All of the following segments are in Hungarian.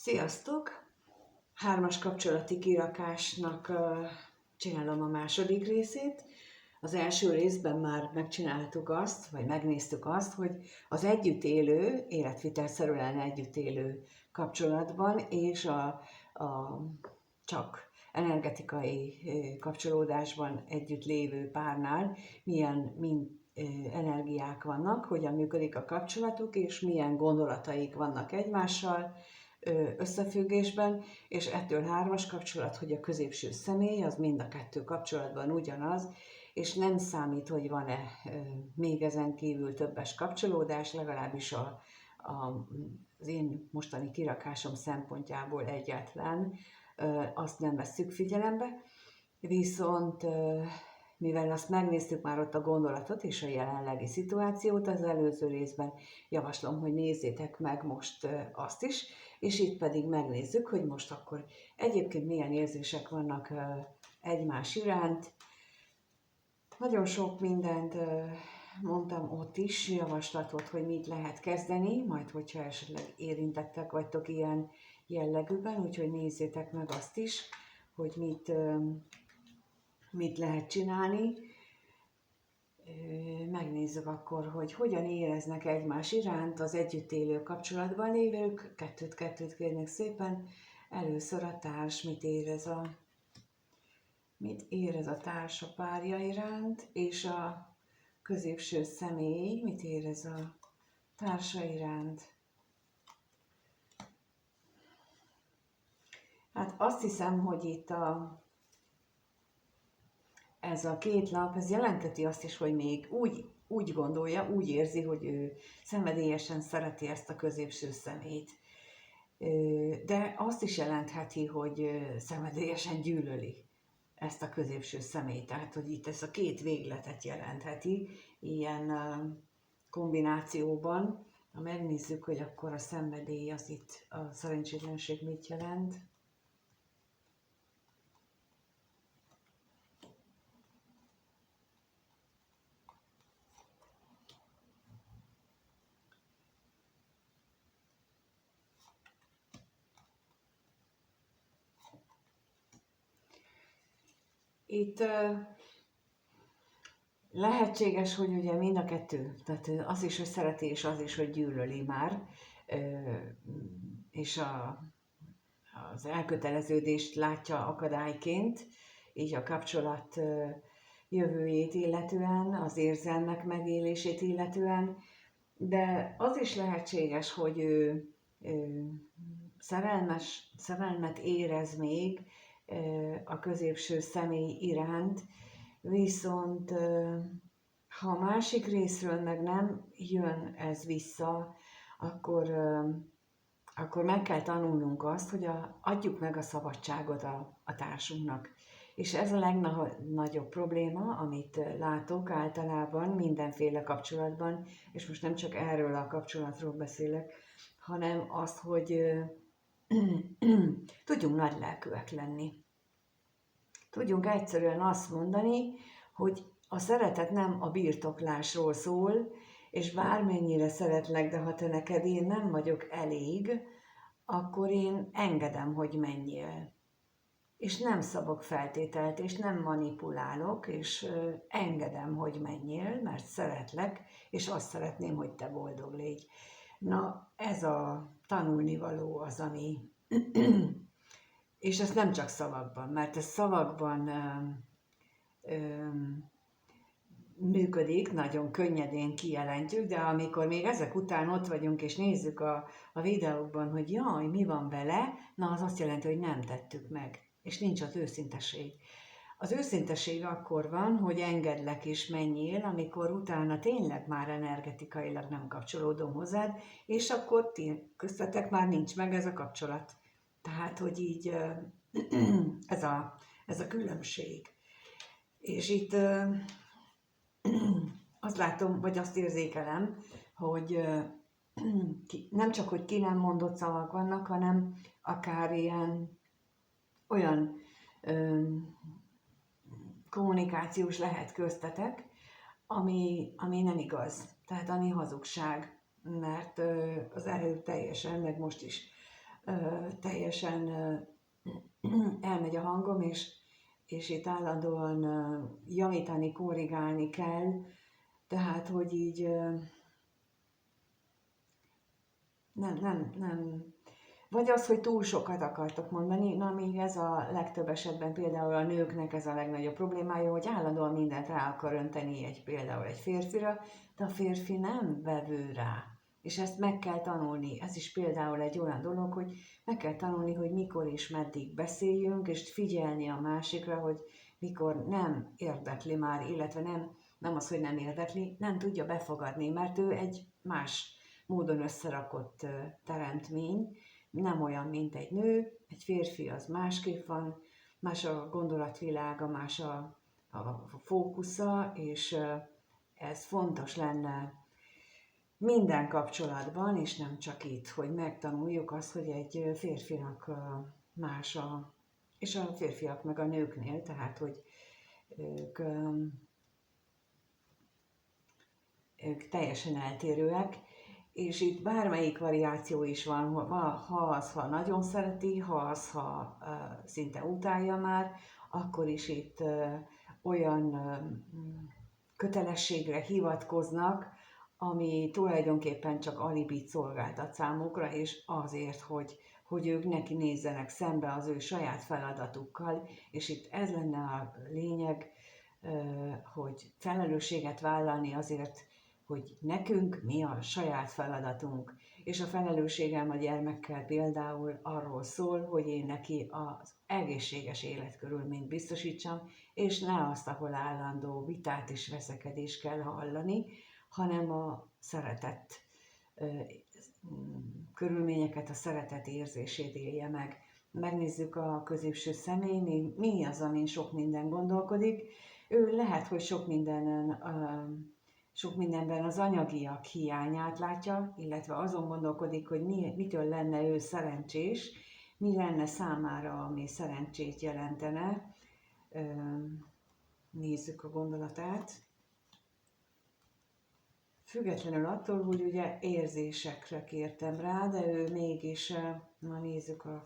Sziasztok! Hármas kapcsolati kirakásnak csinálom a második részét. Az első részben már megcsináltuk azt, vagy megnéztük azt, hogy az együtt élő, életvitelszerűen együtt élő kapcsolatban és a csak energetikai kapcsolódásban együtt lévő párnál milyen energiák vannak, hogyan működik a kapcsolatuk, és milyen gondolataik vannak egymással összefüggésben, és ettől hármas kapcsolat, hogy a középső személy, az mind a kettő kapcsolatban ugyanaz, és nem számít, hogy van-e még ezen kívül többes kapcsolódás, legalábbis az én mostani kirakásom szempontjából egyáltalán azt nem vesszük figyelembe, viszont mivel azt megnéztük már ott a gondolatot és a jelenlegi szituációt az előző részben, javaslom, hogy nézzétek meg most azt is, és itt pedig megnézzük, hogy most akkor egyébként milyen érzések vannak egymás iránt. Nagyon sok mindent mondtam ott is, javaslatot, hogy mit lehet kezdeni, majd hogyha esetleg érintettek vagytok ilyen jellegűben, úgyhogy nézzétek meg azt is, hogy mit lehet csinálni. Megnézzük akkor, hogy hogyan éreznek egymás iránt az együtt élő kapcsolatban lévők. Kettőt kérnek szépen. Először a társ mit érez a társ a párja iránt, és a középső személy mit érez a társa iránt. Hát azt hiszem, hogy itt ez a két lap, ez jelenteti azt is, hogy még úgy gondolja, úgy érzi, hogy ő szenvedélyesen szereti ezt a középső szemét. De azt is jelentheti, hogy szenvedélyesen gyűlöli ezt a középső szemét. Tehát, hogy itt ez a két végletet jelentheti ilyen kombinációban. Ha megnézzük, hogy akkor a szenvedély az itt a szerencsétlenség mit jelent. Itt lehetséges, hogy ugye mind a kettő, tehát az is, hogy szereti, és az is, hogy gyűlöli már, és az elköteleződést látja akadályként, így a kapcsolat jövőjét illetően, az érzelmek megélését illetően, de az is lehetséges, hogy ő szerelmet érez még a középső személy iránt, viszont ha a másik részről meg nem jön ez vissza, akkor meg kell tanulnunk azt, hogy adjuk meg a szabadságot a társunknak. És ez a legnagyobb probléma, amit látok általában mindenféle kapcsolatban, és most nem csak erről a kapcsolatról beszélek, hanem azt, hogy tudjunk nagylelkűek lenni. Tudjunk egyszerűen azt mondani, hogy a szeretet nem a birtoklásról szól, és bármennyire szeretlek, de ha te neked én nem vagyok elég, akkor én engedem, hogy menjél. És nem szabok feltételt, és nem manipulálok, és engedem, hogy menjél, mert szeretlek, és azt szeretném, hogy te boldog légy. Na, ez a tanulnivaló az, ami... és ez nem csak szavakban, mert ez szavakban működik, nagyon könnyedén kijelentjük, de amikor még ezek után ott vagyunk, és nézzük a videókban, hogy jaj, mi van vele, na az azt jelenti, hogy nem tettük meg, és nincs az őszinteség. Az őszinteség akkor van, hogy engedlek és menjél, amikor utána tényleg már energetikailag nem kapcsolódom hozzád, és akkor köztetek már nincs meg ez a kapcsolat. Tehát, hogy így ez a különbség. És itt azt látom, vagy azt érzékelem, hogy nem csak, hogy ki nem mondott szavak vannak, hanem akár olyan kommunikációs lehet köztetek, ami nem igaz, tehát ami hazugság, mert az előbb teljesen, meg most is teljesen elmegy a hangom, és itt állandóan javítani, korrigálni kell, tehát, hogy így nem. Vagy az, hogy túl sokat akartok mondani, na még ez a legtöbb esetben például a nőknek ez a legnagyobb problémája, hogy állandóan mindent rá akar önteni például egy férfira, de a férfi nem vevő rá. És ezt meg kell tanulni. Ez is például egy olyan dolog, hogy meg kell tanulni, hogy mikor és meddig beszéljünk, és figyelni a másikra, hogy mikor nem érdekli már, illetve nem az, hogy nem érdekli, nem tudja befogadni, mert ő egy más módon összerakott teremtmény, nem olyan, mint egy nő, egy férfi az másképp van, más a gondolatvilága, más a fókusza, és ez fontos lenne minden kapcsolatban, és nem csak itt, hogy megtanuljuk azt, hogy egy férfinak más és a férfiak meg a nőknél, tehát, hogy ők teljesen eltérőek, és itt bármelyik variáció is van, ha nagyon szereti, ha szinte utálja már, akkor is itt olyan kötelességre hivatkoznak, ami tulajdonképpen csak alibit szolgáltat számukra, és azért, hogy ők neki nézzenek szembe az ő saját feladatukkal, és itt ez lenne a lényeg, hogy felelősséget vállalni azért, hogy nekünk mi a saját feladatunk. És a felelősségem a gyermekkel például arról szól, hogy én neki az egészséges életkörülményt biztosítsam, és ne azt, ahol állandó vitát és veszekedést kell hallani, hanem a szeretett körülményeket, a szeretet érzését élje meg. Megnézzük a középső személy, mi az, amin sok minden gondolkodik. Ő lehet, hogy sok mindenben az anyagiak hiányát látja, illetve azon gondolkodik, hogy mitől lenne ő szerencsés, mi lenne számára, ami szerencsét jelentene. Nézzük a gondolatát. Függetlenül attól, hogy ugye érzésekre kértem rá, de ő mégis, na nézzük a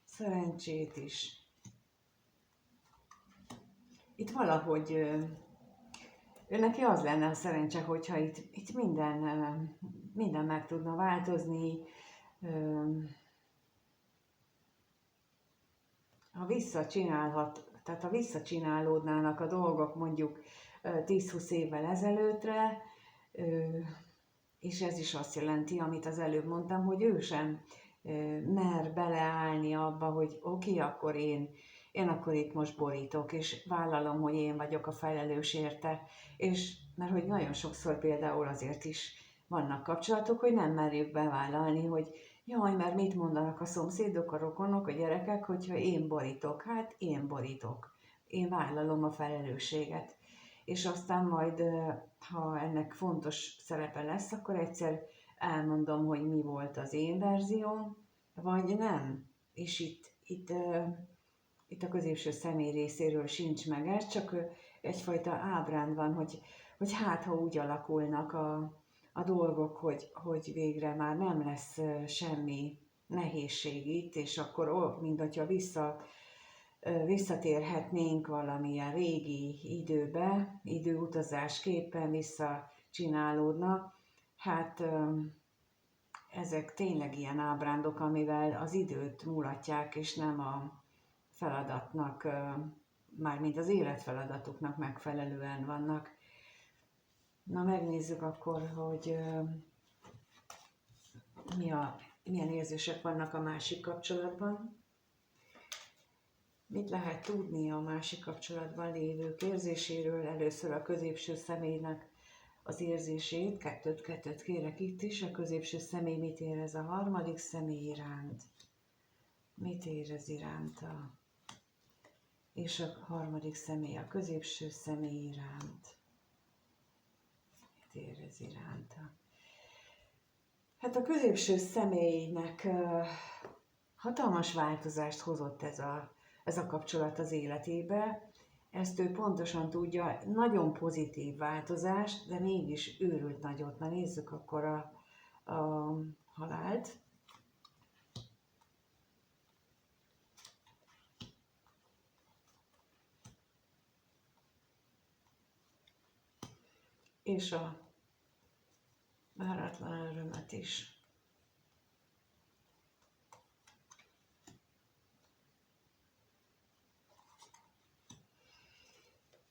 szerencsét is. Itt valahogy ő neki az lenne a szerencse, hogyha itt minden meg tudna változni, ha visszacsinálódnának a dolgok mondjuk 10-20 évvel ezelőttre, és ez is azt jelenti, amit az előbb mondtam, hogy ő sem mer beleállni abba, hogy oké, akkor én akkor itt most borítok, és vállalom, hogy én vagyok a felelős érte, és mert hogy nagyon sokszor például azért is vannak kapcsolatok, hogy nem merjük bevállalni, hogy jaj, mert mit mondanak a szomszédok, a rokonok, a gyerekek, hogyha én borítok, hát én borítok, én vállalom a felelősséget. És aztán majd, ha ennek fontos szerepe lesz, akkor egyszer elmondom, hogy mi volt az én verzióm, vagy nem. És itt a középső személy részéről sincs meg ez, csak egyfajta ábránd van, hogy hát, ha úgy alakulnak a dolgok, hogy végre már nem lesz semmi nehézség itt, és akkor mint hogyha visszatérhetnénk valamilyen régi időbe, időutazásképpen visszacsinálódna. Hát ezek tényleg ilyen ábrándok, amivel az időt mulatják, és nem a feladatnak, mármint az életfeladatuknak megfelelően vannak. Na, megnézzük akkor, hogy milyen érzések vannak a másik kapcsolatban. Mit lehet tudni a másik kapcsolatban lévők érzéséről? Először a középső személynek az érzését, kettőt kérek itt is. A középső személy mit érez a harmadik személy iránt? Mit érez iránta? És a harmadik személy a középső személy iránt. Mit érez iránta? Hát a középső személynek hatalmas változást hozott ez a kapcsolat az életébe. Ezt ő pontosan tudja, nagyon pozitív változást, de mégis őrült nagyot. Na nézzük akkor a halált. és a váratlan örömet is.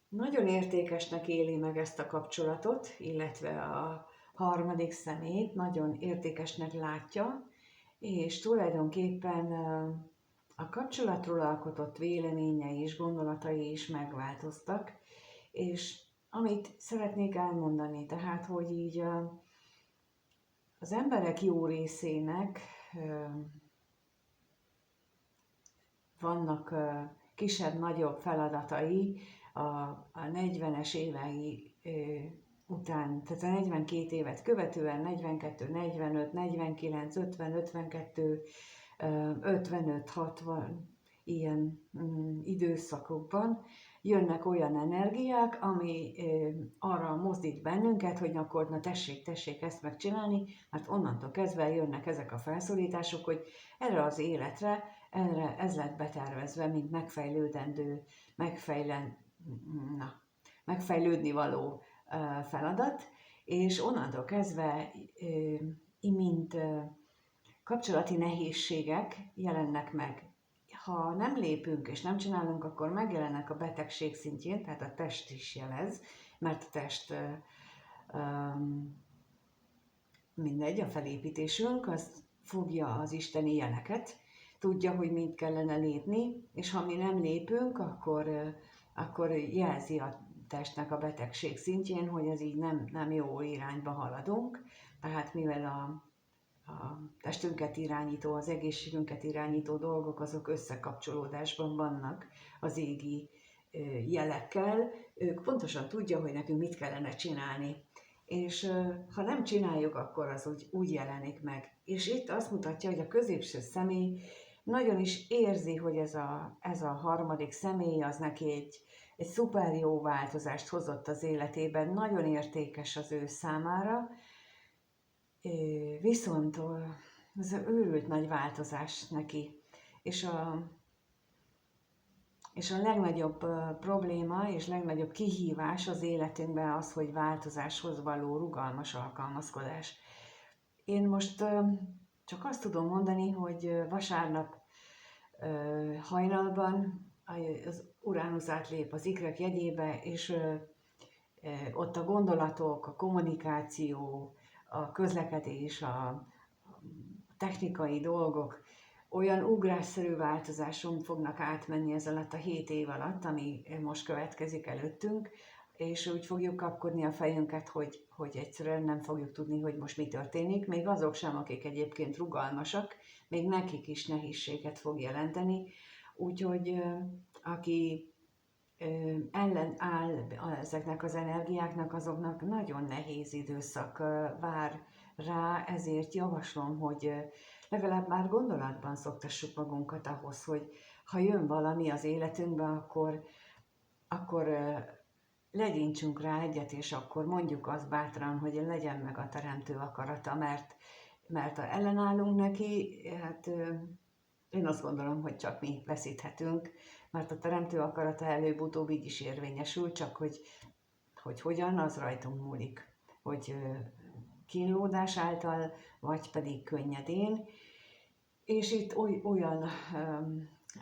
Nagyon értékesnek éli meg ezt a kapcsolatot, illetve a harmadik személyt nagyon értékesnek látja, és tulajdonképpen a kapcsolatról alkotott véleményei és gondolatai is megváltoztak, és amit szeretnék elmondani, tehát, hogy így az emberek jó részének vannak kisebb-nagyobb feladatai a 40-es évei után, tehát a 42 évet követően, 42, 45, 49, 50, 52, 55, 60 ilyen időszakokban jönnek olyan energiák, ami arra mozdít bennünket, hogy akkor na tessék ezt megcsinálni, mert onnantól kezdve jönnek ezek a felszólítások, hogy erre az életre, erre ez lett betervezve, mint megfejlődendő, megfejlődni való feladat, és onnantól kezdve mint kapcsolati nehézségek jelennek meg. Ha nem lépünk és nem csinálunk, akkor megjelennek a betegség szintjén, tehát a test is jelez, mert a test mindegy, a felépítésünk, az fogja az isteni jeleket, tudja, hogy mind kellene lépni, és ha mi nem lépünk, akkor jelzi a testnek a betegség szintjén, hogy ez így nem jó irányba haladunk, tehát mivel a testünket irányító, az egészségünket irányító dolgok, azok összekapcsolódásban vannak az égi jelekkel, ők pontosan tudja, hogy nekünk mit kellene csinálni. És ha nem csináljuk, akkor az úgy jelenik meg. És itt azt mutatja, hogy a középső személy nagyon is érzi, hogy ez a harmadik személy az neki egy szuper jó változást hozott az életében, nagyon értékes az ő számára, viszont ez őrült nagy változás neki. És a legnagyobb probléma és legnagyobb kihívás az életünkben az, hogy változáshoz való rugalmas alkalmazkodás. Én most csak azt tudom mondani, hogy vasárnap hajnalban az Uránusz átlép az ikrek jegyébe, és ott a gondolatok, a kommunikáció, a közlekedés, a technikai dolgok olyan ugrásszerű változáson fognak átmenni ez alatt a 7 év alatt, ami most következik előttünk, és úgy fogjuk kapkodni a fejünket, hogy egyszerűen nem fogjuk tudni, hogy most mi történik. Még azok sem, akik egyébként rugalmasak, még nekik is nehézséget fog jelenteni. Úgyhogy aki ellen áll ezeknek az energiáknak, azoknak nagyon nehéz időszak vár rá, ezért javaslom, hogy legalább már gondolatban szoktassuk magunkat ahhoz, hogy ha jön valami az életünkbe, akkor legyintsünk rá egyet, és akkor mondjuk azt bátran, hogy legyen meg a teremtő akarata, mert ha ellenállunk neki, hát én azt gondolom, hogy csak mi veszíthetünk, mert a teremtő akarata előbb-utóbb így is érvényesül, csak hogy hogyan, az rajtunk múlik. Hogy kínlódás által, vagy pedig könnyedén. És itt olyan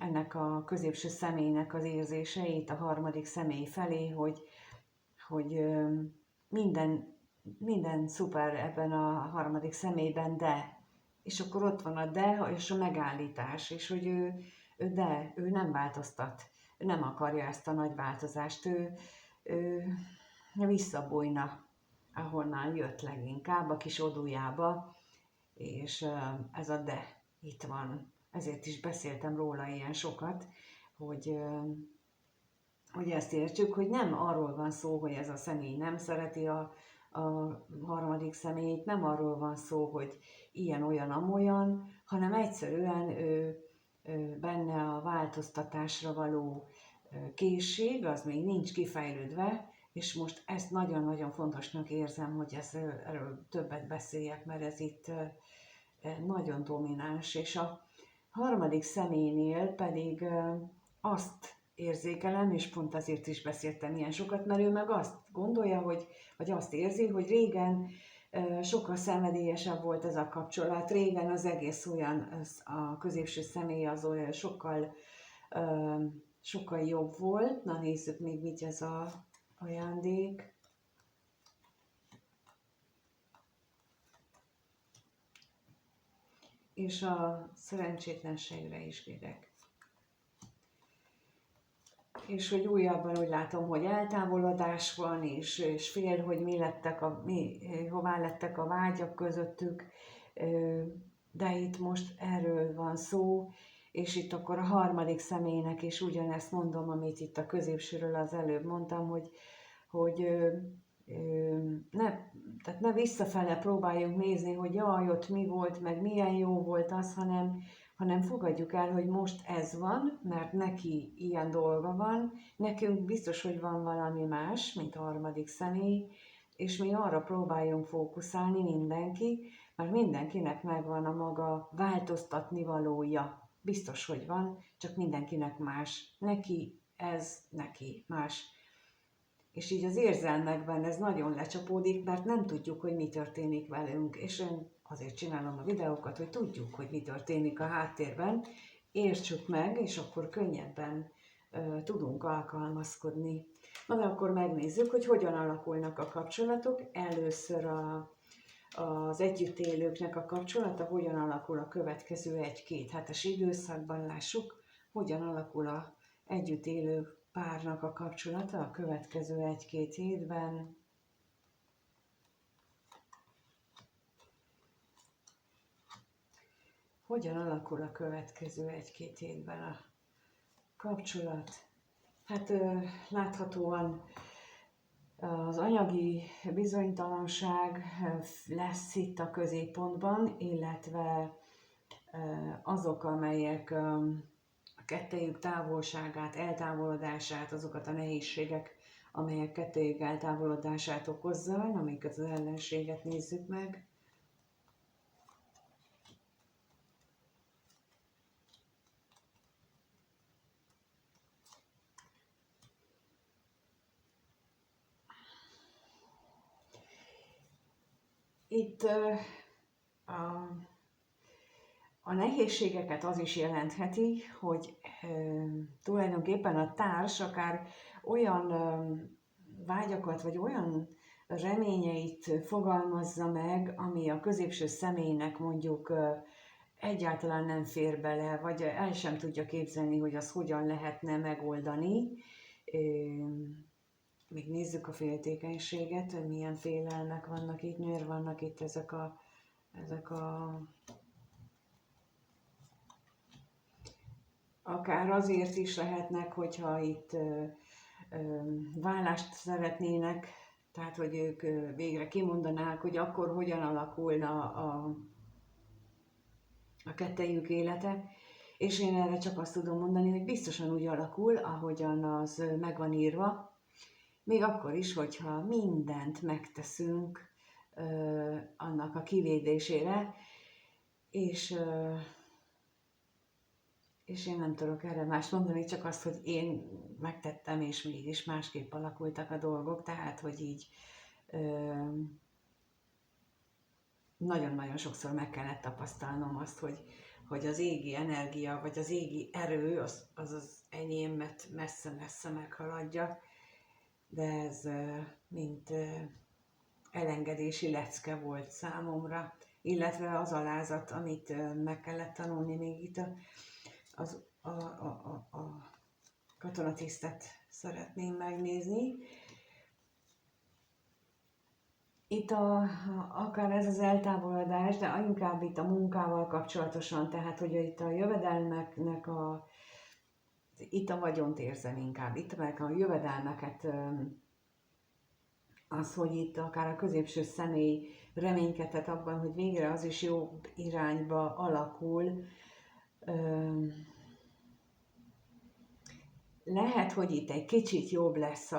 ennek a középső személynek az érzéseit a harmadik személy felé, hogy minden szuper ebben a harmadik személyben, de. És akkor ott van a de és a megállítás, és hogy ő nem változtat, ő nem akarja ezt a nagy változást, ő visszabújna, ahonnan jött leginkább, a kis odújába, és ez a de itt van. Ezért is beszéltem róla ilyen sokat, hogy ezt értsük, hogy nem arról van szó, hogy ez a személy nem szereti a harmadik személyt, nem arról van szó, hogy ilyen, amolyan, hanem egyszerűen benne a változtatásra való készség, az még nincs kifejlődve, és most ezt nagyon-nagyon fontosnak érzem, hogy erről többet beszéljek, mert ez itt nagyon domináns, és a harmadik személynél pedig azt érzékelem, és pont azért is beszéltem ilyen sokat, mert ő meg azt gondolja, vagy azt érzi, hogy régen sokkal szenvedélyesebb volt ez a kapcsolat, régen az egész olyan, a középső személy az olyan sokkal jobb volt. Na nézzük még, mit ez a ajándék. És a szerencsétlenségre is kérek. És hogy újabban úgy látom, hogy eltávolodás van, és fél, hogy hová lettek a vágyak közöttük, de itt most erről van szó, és itt akkor a harmadik személynek is ugyanezt mondom, amit itt a középsőről az előbb mondtam, hogy tehát ne visszafele próbáljunk nézni, hogy jaj, ott mi volt, meg milyen jó volt az, hanem fogadjuk el, hogy most ez van, mert neki ilyen dolga van, nekünk biztos, hogy van valami más, mint a harmadik személy, és mi arra próbáljunk fókuszálni mindenki, mert mindenkinek megvan a maga változtatni valója. Biztos, hogy van, csak mindenkinek más. Neki ez, neki más. És így az érzelmekben ez nagyon lecsapódik, mert nem tudjuk, hogy mi történik velünk. És én azért csinálom a videókat, hogy tudjuk, hogy mi történik a háttérben, értsük meg, és akkor könnyebben tudunk alkalmazkodni. Na de akkor megnézzük, hogy hogyan alakulnak a kapcsolatok. Először az együttélőknek a kapcsolata, hogyan alakul a következő 1-2 hetes időszakban, lássuk, hogyan alakul az együttélő párnak a kapcsolata a következő 1-2 hétben. Hogyan alakul a következő 1-2 hétben a kapcsolat? Hát láthatóan az anyagi bizonytalanság lesz itt a középpontban, illetve azok, amelyek a kettejük távolságát, eltávolodását, azokat a nehézségek, amelyek kettejük eltávolodását okozza, amiket az ellenséget nézzük meg. Itt a nehézségeket az is jelentheti, hogy tulajdonképpen a társ akár olyan vágyakat, vagy olyan reményeit fogalmazza meg, ami a középső személynek mondjuk egyáltalán nem fér bele, vagy el sem tudja képzelni, hogy az hogyan lehetne megoldani. Még nézzük a féltékenységet, hogy milyen félelmek vannak itt, miért vannak itt ezek a akár azért is lehetnek, hogyha itt vállást szeretnének, tehát hogy ők végre kimondanák, hogy akkor hogyan alakulna a kettejük élete. És én erre csak azt tudom mondani, hogy biztosan úgy alakul, ahogyan az meg van írva, még akkor is, hogyha mindent megteszünk annak a kivédésére, és én nem tudok erre más mondani, csak azt, hogy én megtettem, és mégis másképp alakultak a dolgok, tehát, hogy így nagyon-nagyon sokszor meg kellett tapasztalnom azt, hogy az égi energia, vagy az égi erő az enyémet messze-messze meghaladja, de ez mint elengedési lecke volt számomra, illetve az alázat, amit meg kellett tanulni még itt a katonatisztet szeretném megnézni. Itt akár ez az eltávolodás, de inkább itt a munkával kapcsolatosan, tehát hogy itt a jövedelmeknek itt a vagyont érzem inkább, itt meg a jövedelmeket, az, hogy itt akár a középső személy reménykedhet abban, hogy végre az is jobb irányba alakul. Lehet, hogy itt egy kicsit jobb lesz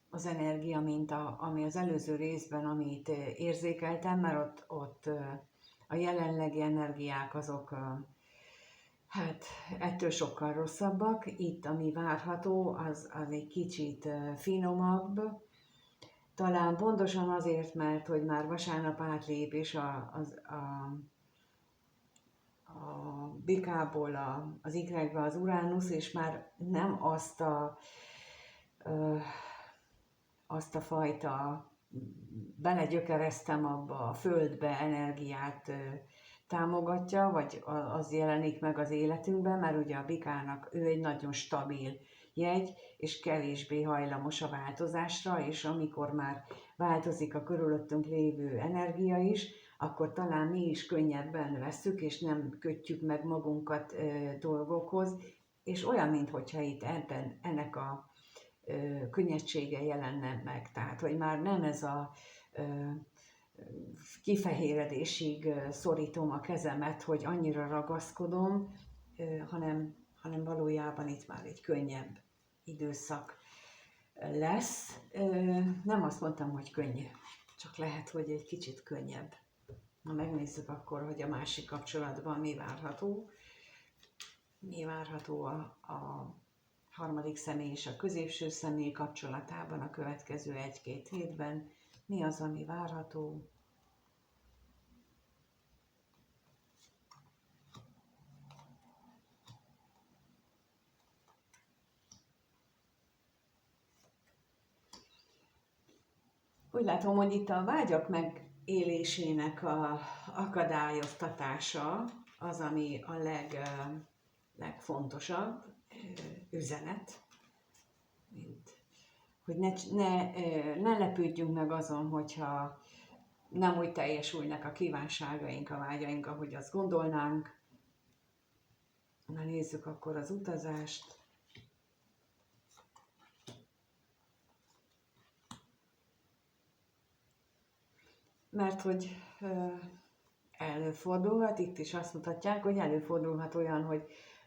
az energia, mint ami az előző részben, amit érzékeltem, mert ott a jelenlegi energiák azok Hát ettől sokkal rosszabbak. Itt, ami várható, az egy kicsit finomabb. Talán pontosan azért, mert hogy már vasárnap átlép, és a bikából az ikrekbe az Uránusz, és már nem azt a fajta belegyökereztem abba a földbe energiát támogatja, vagy az jelenik meg az életünkben, mert ugye a bikának ő egy nagyon stabil jegy, és kevésbé hajlamos a változásra, és amikor már változik a körülöttünk lévő energia is, akkor talán mi is könnyebben vesszük, és nem kötjük meg magunkat dolgokhoz, és olyan, mintha itt ennek a könnyedsége jelenne meg. Tehát, hogy már nem ez a kifehéredésig szorítom a kezemet, hogy annyira ragaszkodom, hanem valójában itt már egy könnyebb időszak lesz. Nem azt mondtam, hogy könnyű, csak lehet, hogy egy kicsit könnyebb. Na, megnézzük akkor, hogy a másik kapcsolatban mi várható. Mi várható a harmadik személy és a középső személy kapcsolatában a következő 1-2 hétben. Mi az, ami várható? Úgy látom, hogy itt a vágyak megélésének a akadályoztatása az, ami a legfontosabb üzenet, hogy ne lepődjünk meg azon, hogyha nem úgy teljesülnek a kívánságaink, a vágyaink, ahogy azt gondolnánk. Na, nézzük akkor az utazást. Mert hogy előfordulhat, itt is azt mutatják, hogy előfordulhat olyan,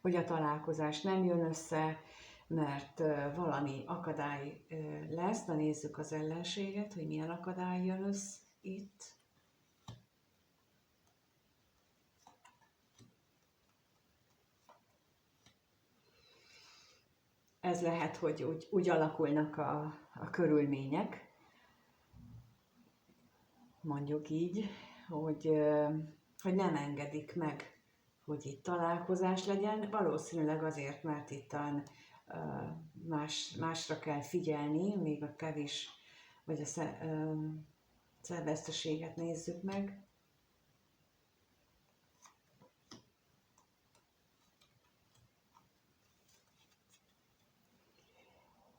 hogy a találkozás nem jön össze, mert valami akadály lesz. Na, nézzük az ellenséget, hogy milyen akadály jön össze itt. Ez lehet, hogy úgy alakulnak a körülmények, mondjuk így, hogy nem engedik meg, hogy itt találkozás legyen. Valószínűleg azért, mert itt másra kell figyelni, még a kevés, vagy a szerveszteséget nézzük meg.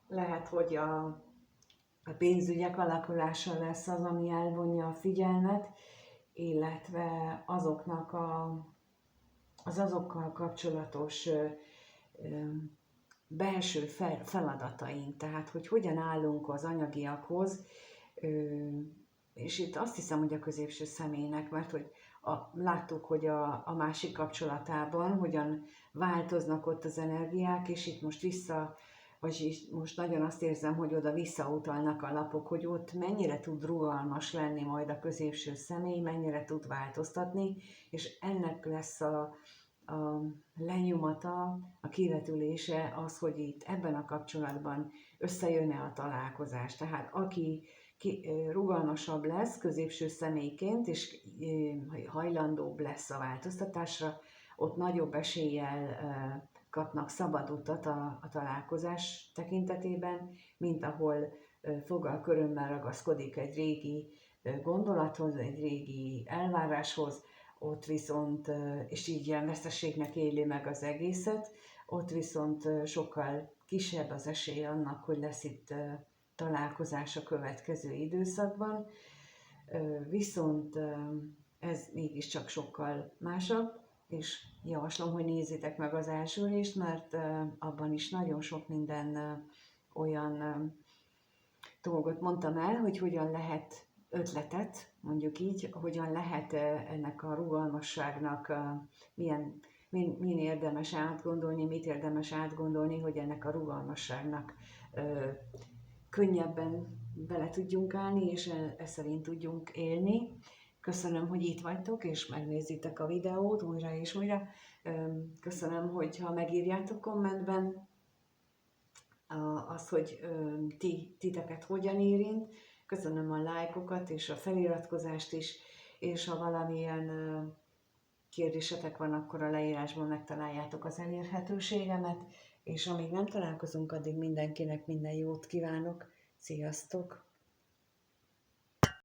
Lehet, hogy a pénzügyek alakulása lesz az, ami elvonja a figyelmet, illetve azokkal kapcsolatos belső feladataink, tehát hogy hogyan állunk az anyagiakhoz, és itt azt hiszem, hogy a középső személynek, mert hogy láttuk, hogy a másik kapcsolatában hogyan változnak ott az energiák, és itt most vagyis most nagyon azt érzem, hogy oda visszautalnak a lapok, hogy ott mennyire tud rugalmas lenni majd a középső személy, mennyire tud változtatni, és ennek lesz a lenyomata, a kivetülése az, hogy itt ebben a kapcsolatban összejön-e a találkozás. Tehát aki rugalmasabb lesz középső személyként, és hajlandóbb lesz a változtatásra, ott nagyobb eséllyel kapnak szabad utat a találkozás tekintetében, mint ahol fogalkörömmel ragaszkodik egy régi gondolathoz, egy régi elváráshoz, ott viszont, és így ilyen veszteségnek éli meg az egészet, ott viszont sokkal kisebb az esély annak, hogy lesz itt találkozás a következő időszakban, viszont ez mégiscsak sokkal másabb, és javaslom, hogy nézzétek meg az első részt, mert abban is nagyon sok minden olyan dolgot mondtam el, hogy hogyan lehet ötletet, mondjuk így, hogyan lehet ennek a rugalmasságnak min érdemes átgondolni, mit érdemes átgondolni, hogy ennek a rugalmasságnak könnyebben bele tudjunk állni, és ez szerint tudjunk élni. Köszönöm, hogy itt vagytok, és megnézitek a videót újra és újra. Köszönöm, hogyha megírjátok kommentben azt, hogy titeket hogyan érint. Köszönöm a lájkokat és a feliratkozást is, és ha valamilyen kérdésetek van, akkor a leírásban megtaláljátok az elérhetőségemet, és amíg nem találkozunk, addig mindenkinek minden jót kívánok. Sziasztok!